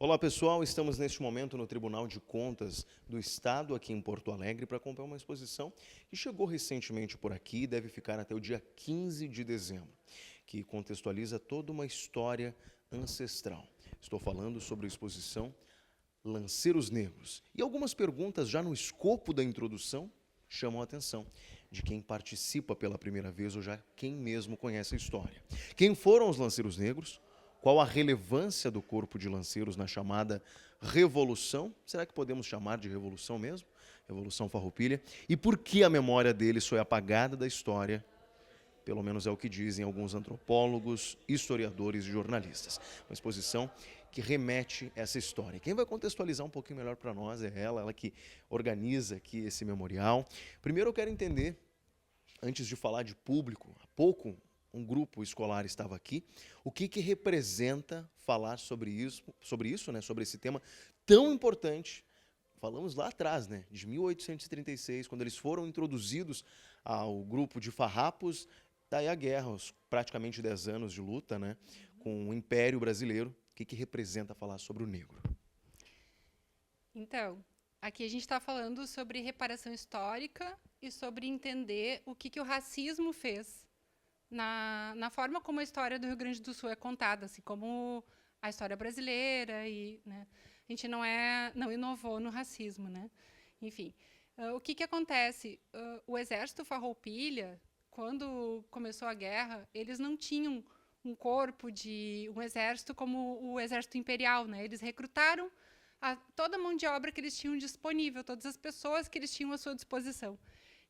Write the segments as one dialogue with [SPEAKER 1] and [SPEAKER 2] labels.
[SPEAKER 1] Olá pessoal, estamos neste momento no Tribunal de Contas do Estado, aqui em Porto Alegre, para acompanhar uma exposição que chegou recentemente por aqui e deve ficar até o dia 15 de dezembro, que contextualiza toda uma história ancestral. Estou falando sobre a exposição Lanceiros Negros. E algumas perguntas já no escopo da introdução chamam a atenção de quem participa pela primeira vez ou já quem mesmo conhece a história. Quem foram os Lanceiros Negros? Qual a relevância do corpo de lanceiros na chamada Revolução? Será que podemos chamar de Revolução mesmo? Revolução Farroupilha. E por que a memória deles foi apagada da história? Pelo menos é o que dizem alguns antropólogos, historiadores e jornalistas. Uma exposição que remete essa história. Quem vai contextualizar um pouquinho melhor para nós é ela que organiza aqui esse memorial. Primeiro eu quero entender, antes de falar de público, há pouco um grupo escolar estava aqui, o que representa falar sobre isso, né, sobre esse tema tão importante. Falamos lá atrás, né, de 1836, quando eles foram introduzidos ao grupo de farrapos, daí a guerra, os praticamente 10 anos de luta, né, com o Império Brasileiro. O que representa falar sobre o negro?
[SPEAKER 2] Então, aqui a gente está falando sobre reparação histórica e sobre entender o que o racismo fez na forma como a história do Rio Grande do Sul é contada, assim como a história brasileira e, né, a gente não inovou no racismo, né? Enfim, o que acontece? O exército Farroupilha, quando começou a guerra, eles não tinham um corpo de um exército como o exército imperial, né? Eles recrutaram toda a mão de obra que eles tinham disponível, todas as pessoas que eles tinham à sua disposição.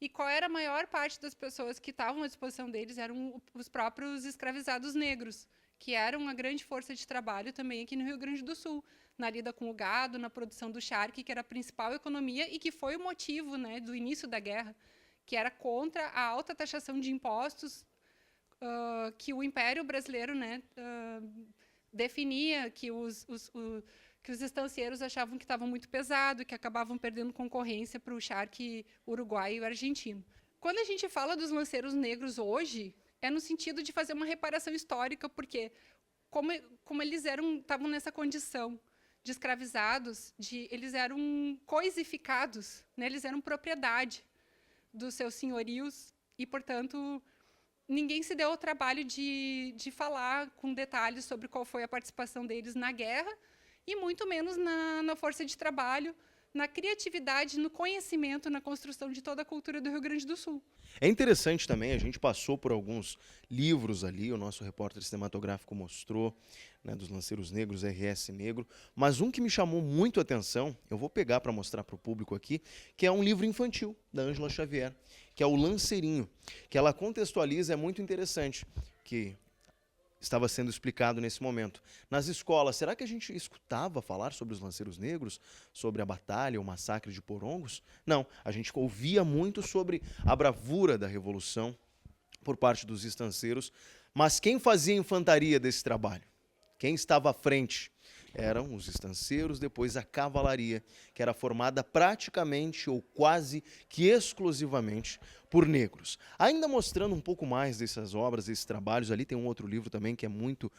[SPEAKER 2] E qual era a maior parte das pessoas que estavam à disposição deles? Eram os próprios escravizados negros, que eram uma grande força de trabalho também aqui no Rio Grande do Sul, na lida com o gado, na produção do charque, que era a principal economia e que foi o motivo, né, do início da guerra, que era contra a alta taxação de impostos que o Império Brasileiro, né, definia, que os estancieiros achavam que estava muito pesado, que acabavam perdendo concorrência para o charque uruguaio e o argentino. Quando a gente fala dos lanceiros negros hoje, é no sentido de fazer uma reparação histórica, porque como eles estavam nessa condição de escravizados, eles eram coisificados, né? Eles eram propriedade dos seus senhorios e, portanto, ninguém se deu ao trabalho de falar com detalhes sobre qual foi a participação deles na guerra e muito menos na força de trabalho, na criatividade, no conhecimento, na construção de toda a cultura do Rio Grande do Sul.
[SPEAKER 1] É interessante também, a gente passou por alguns livros ali, o nosso repórter cinematográfico mostrou, né, dos Lanceiros Negros, RS Negro, mas um que me chamou muito a atenção, eu vou pegar para mostrar para o público aqui, que é um livro infantil da Ângela Xavier, que é o Lanceirinho, que ela contextualiza, é muito interessante, que estava sendo explicado nesse momento. Nas escolas, será que a gente escutava falar sobre os Lanceiros Negros, sobre a batalha, o massacre de Porongos? Não, a gente ouvia muito sobre a bravura da Revolução por parte dos estanceiros, mas quem fazia a infantaria desse trabalho? Quem estava à frente? Eram os estanceiros, depois a cavalaria, que era formada praticamente ou quase que exclusivamente por negros. Ainda mostrando um pouco mais dessas obras, desses trabalhos, ali tem um outro livro também que é muito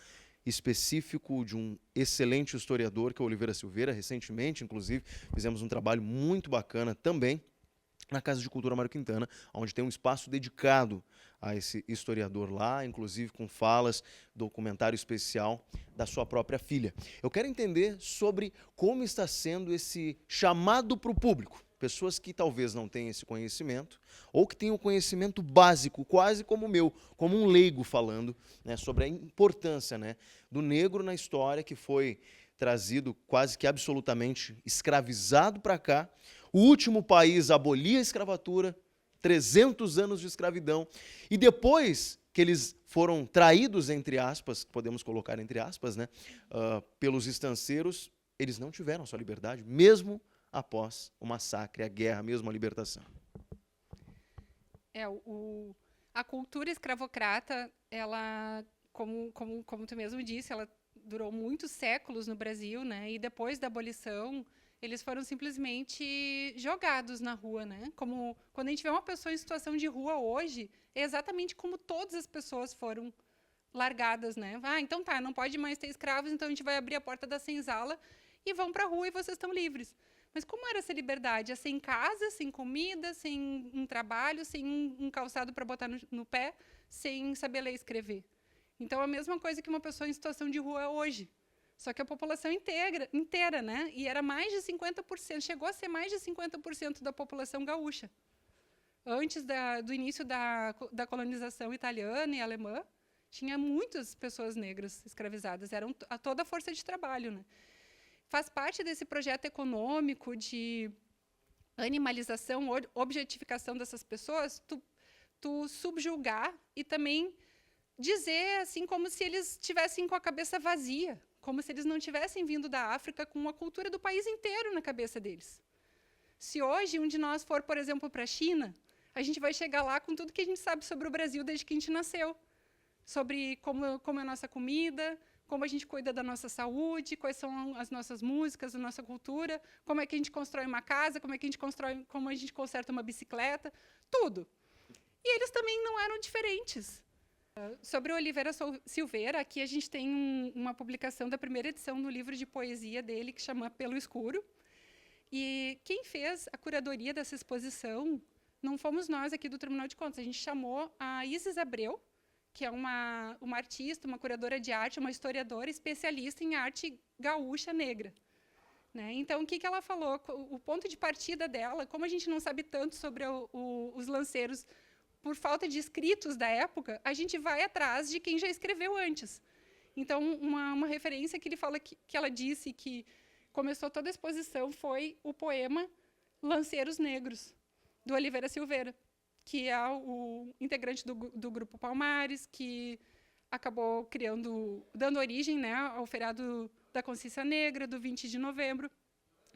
[SPEAKER 1] específico de um excelente historiador, que é o Oliveira Silveira. Recentemente, inclusive, fizemos um trabalho muito bacana também na Casa de Cultura Mário Quintana, onde tem um espaço dedicado a esse historiador lá, inclusive com falas, documentário especial da sua própria filha. Eu quero entender sobre como está sendo esse chamado para o público. Pessoas que talvez não tenham esse conhecimento, ou que tenham o conhecimento básico, quase como o meu, como um leigo falando, né, sobre a importância, né, do negro na história, que foi trazido quase que absolutamente escravizado para cá. O último país a abolir a escravatura, 300 anos de escravidão. E depois que eles foram traídos, entre aspas, podemos colocar entre aspas, né, pelos estanceiros, eles não tiveram sua liberdade, mesmo após o massacre, a guerra, mesmo a libertação.
[SPEAKER 2] É, a cultura escravocrata, ela, como tu mesmo disse, ela durou muitos séculos no Brasil, né? E depois da abolição, eles foram simplesmente jogados na rua, né? Como quando a gente vê uma pessoa em situação de rua hoje, é exatamente como todas as pessoas foram largadas, né? Ah, então tá, não pode mais ter escravos, então a gente vai abrir a porta da senzala e vão para a rua e vocês estão livres. Mas como era essa liberdade? É sem casa, sem comida, sem um trabalho, sem um calçado para botar no pé, sem saber ler e escrever. Então, a mesma coisa que uma pessoa em situação de rua hoje. Só que a população inteira, né? E era mais de 50%, chegou a ser mais de 50% da população gaúcha. Antes do início da colonização italiana e alemã, tinha muitas pessoas negras escravizadas, eram toda a força de trabalho, né? Faz parte desse projeto econômico de animalização, objetificação dessas pessoas, tu subjugar e também dizer assim como se eles tivessem com a cabeça vazia, como se eles não tivessem vindo da África com a cultura do país inteiro na cabeça deles. Se hoje um de nós for, por exemplo, para a China, a gente vai chegar lá com tudo que a gente sabe sobre o Brasil desde que a gente nasceu, sobre como é a nossa comida, como a gente cuida da nossa saúde, quais são as nossas músicas, a nossa cultura, como é que a gente constrói uma casa, como a gente conserta uma bicicleta, tudo. E eles também não eram diferentes. Sobre o Oliveira Silveira, aqui a gente tem uma publicação da primeira edição do livro de poesia dele, que chama Pelo Escuro. E quem fez a curadoria dessa exposição não fomos nós aqui do Tribunal de Contas, a gente chamou a Isis Abreu, que é uma artista, uma curadora de arte, uma historiadora especialista em arte gaúcha negra. Né? Então, o que ela falou? O ponto de partida dela, como a gente não sabe tanto sobre os lanceiros, por falta de escritos da época, a gente vai atrás de quem já escreveu antes. Então, uma referência que ele fala que ela disse que começou toda a exposição foi o poema Lanceiros Negros, do Oliveira Silveira, que é o integrante do Grupo Palmares, que acabou dando origem, né, ao feriado da Consciência Negra, do 20 de novembro.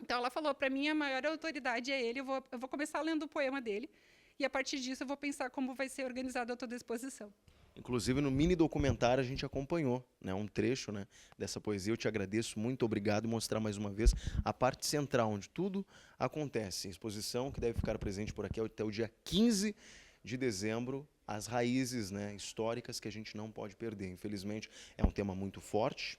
[SPEAKER 2] Então, ela falou, para mim, a maior autoridade é ele, eu vou começar lendo o poema dele, e, a partir disso, eu vou pensar como vai ser organizada toda a exposição.
[SPEAKER 1] Inclusive, no mini documentário, a gente acompanhou, né, um trecho, né, dessa poesia. Eu te agradeço, muito obrigado, mostrar mais uma vez a parte central, onde tudo acontece. Exposição que deve ficar presente por aqui até o dia 15 de dezembro, as raízes, né, históricas que a gente não pode perder. Infelizmente, é um tema muito forte,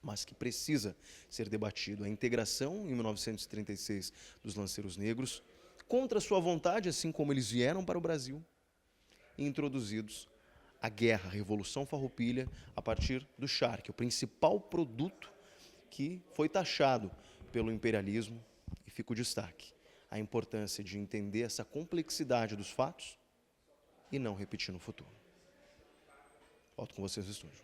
[SPEAKER 1] mas que precisa ser debatido. A integração, em 1936, dos lanceiros negros, contra sua vontade, assim como eles vieram para o Brasil, e introduzidos a guerra, a Revolução Farroupilha, a partir do charque, o principal produto que foi taxado pelo imperialismo, e fica o destaque, a importância de entender essa complexidade dos fatos e não repetir no futuro. Volto com vocês no estúdio.